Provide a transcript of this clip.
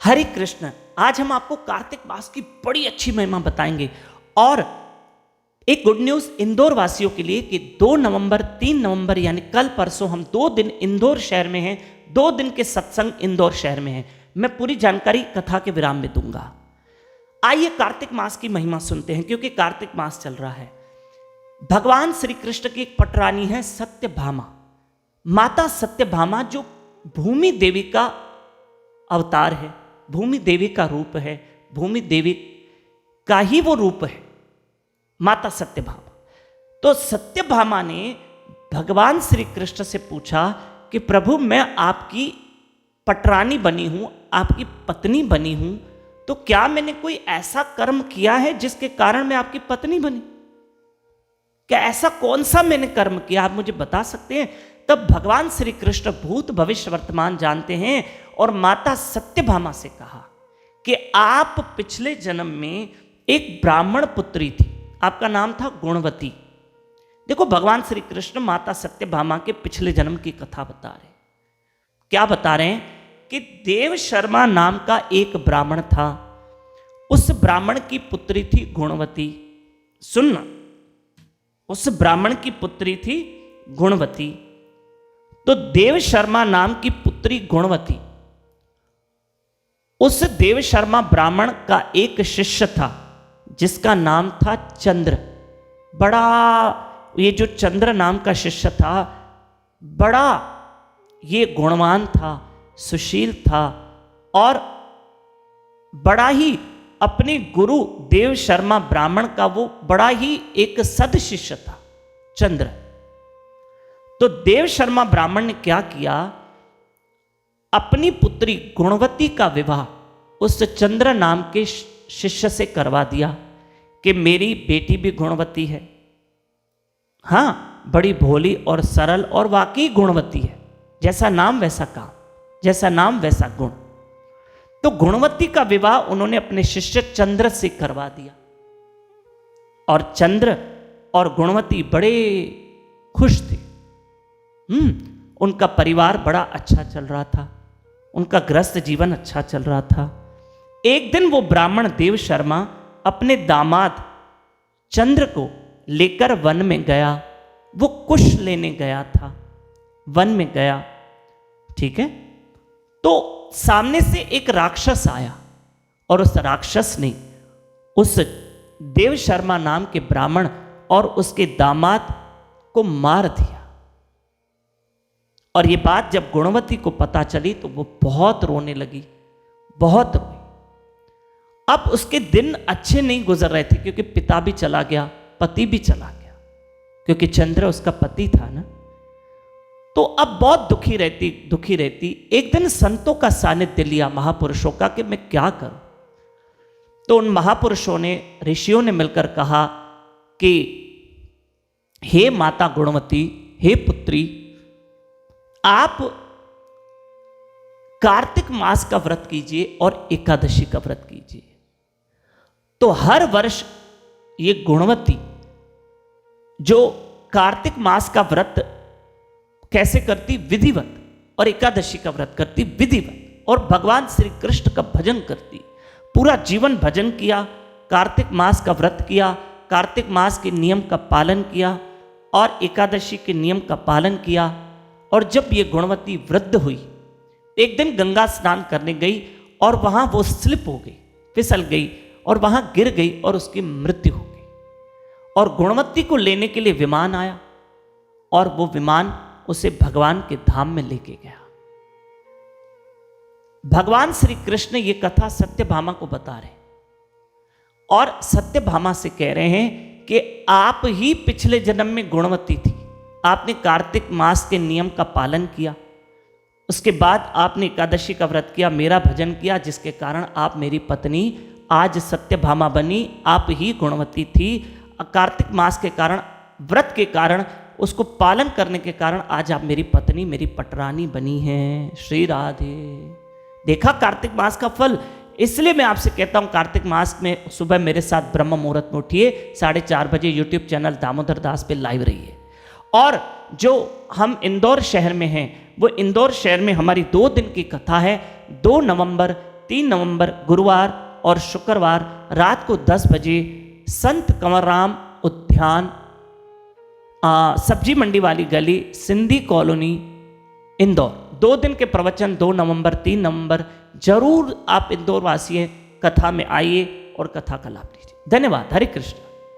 हरे कृष्ण। आज हम आपको कार्तिक मास की बड़ी अच्छी महिमा बताएंगे और एक गुड न्यूज इंदौर वासियों के लिए कि 2 नवंबर 3 नवंबर यानी कल परसों हम 2 दिन इंदौर शहर में हैं। 2 दिन के सत्संग इंदौर शहर में हैं। मैं पूरी जानकारी कथा के विराम में दूंगा। आइए कार्तिक मास की महिमा सुनते हैं, क्योंकि कार्तिक मास चल रहा है। भगवान श्री कृष्ण की एक पटरानी है सत्यभामा। माता सत्यभामा जो भूमि देवी का अवतार है, भूमि देवी का रूप है, भूमि देवी का ही वो रूप है माता सत्यभामा। तो सत्यभामा ने भगवान श्री कृष्ण से पूछा कि प्रभु मैं आपकी पटरानी बनी हूं, आपकी पत्नी बनी हूं, तो क्या मैंने कोई ऐसा कर्म किया है जिसके कारण मैं आपकी पत्नी बनी? क्या ऐसा कौन सा मैंने कर्म किया, आप मुझे बता सकते हैं? तब भगवान श्री कृष्ण भूत भविष्य वर्तमान जानते हैं और माता सत्यभामा से कहा कि आप पिछले जन्म में एक ब्राह्मण पुत्री थी, आपका नाम था गुणवती। देखो भगवान श्री कृष्ण माता सत्यभामा के पिछले जन्म की कथा बता रहे हैं। क्या बता रहे हैं कि देव शर्मा नाम का एक ब्राह्मण था, उस ब्राह्मण की पुत्री थी गुणवती। सुनना, उस ब्राह्मण की पुत्री थी गुणवती। तो देव शर्मा नाम की पुत्री गुणवती, उस देव शर्मा ब्राह्मण का एक शिष्य था जिसका नाम था चंद्र। बड़ा, ये जो चंद्र नाम का शिष्य था, बड़ा ये गुणवान था, सुशील था और बड़ा ही अपने गुरु देव शर्मा ब्राह्मण का वो बड़ा ही एक सद शिष्य था चंद्र। तो देव शर्मा ब्राह्मण ने क्या किया, अपनी पुत्री गुणवती का विवाह उस चंद्र नाम के शिष्य से करवा दिया कि मेरी बेटी भी गुणवती है। हाँ, बड़ी भोली और सरल और वाकई गुणवती है, जैसा नाम वैसा काम, जैसा नाम वैसा गुण। तो गुणवती का विवाह उन्होंने अपने शिष्य चंद्र से करवा दिया और चंद्र और गुणवती बड़े खुश थे। उनका परिवार बड़ा अच्छा चल रहा था, उनका गृहस्थ जीवन अच्छा चल रहा था। एक दिन वो ब्राह्मण देव शर्मा अपने दामाद चंद्र को लेकर वन में गया। वो कुश लेने गया था, वन में गया, ठीक है। तो सामने से एक राक्षस आया और उस राक्षस ने उस देव शर्मा नाम के ब्राह्मण और उसके दामाद को मार दिया। और ये बात जब गुणवती को पता चली तो वो बहुत रोने लगी, बहुत रोई। अब उसके दिन अच्छे नहीं गुजर रहे थे, क्योंकि पिता भी चला गया, पति भी चला गया, क्योंकि चंद्र उसका पति था ना। तो अब बहुत दुखी रहती। एक दिन संतों का सानिध्य लिया, महापुरुषों का, कि मैं क्या करूं। तो उन महापुरुषों ने, ऋषियों ने मिलकर कहा कि हे माता गुणवती, हे पुत्री, आप कार्तिक मास का व्रत कीजिए और एकादशी का व्रत कीजिए। तो हर वर्ष ये गुणवती जो कार्तिक मास का व्रत कैसे करती, विधिवत, और एकादशी का व्रत करती विधिवत, और भगवान श्री कृष्ण का भजन करती। पूरा जीवन भजन किया, कार्तिक मास का व्रत किया, कार्तिक मास के नियम का पालन किया और एकादशी के नियम का पालन किया। और जब ये गुणवती वृद्ध हुई, एक दिन गंगा स्नान करने गई और वहां वो स्लिप हो गई, फिसल गई और वहां गिर गई और उसकी मृत्यु हो गई। और गुणवती को लेने के लिए विमान आया और वो विमान उसे भगवान के धाम में लेके गया। भगवान श्री कृष्ण ये कथा सत्यभामा को बता रहे और सत्यभामा से कह रहे हैं कि आप ही पिछले जन्म में गुणवती थी। आपने कार्तिक मास के नियम का पालन किया, उसके बाद आपने एकादशी का व्रत किया, मेरा भजन किया, जिसके कारण आप मेरी पत्नी आज सत्यभामा बनी। आप ही गुणवती थी। कार्तिक मास के कारण, व्रत के कारण, उसको पालन करने के कारण आज आप मेरी पत्नी, मेरी पटरानी बनी हैं। श्री राधे। देखा कार्तिक मास का फल। इसलिए मैं आपसे कहता हूं कार्तिक मास में सुबह मेरे साथ ब्रह्म मुहूर्त में उठिए, 4:30 बजे यूट्यूब चैनल दामोदर दास पे लाइव रहिए। और जो हम इंदौर शहर में हैं, वो इंदौर शहर में हमारी 2 दिन की कथा है। 2 नवंबर, 3 नवंबर गुरुवार और शुक्रवार रात को 10 बजे संत कंवरराम उद्यान, सब्जी मंडी वाली गली, सिंधी कॉलोनी, इंदौर। 2 दिन के प्रवचन 2 नवंबर, 3 नवंबर। जरूर आप इंदौर वासी हैं, कथा में आइए और कथा का लाभ लीजिए। धन्यवाद। हरे कृष्ण।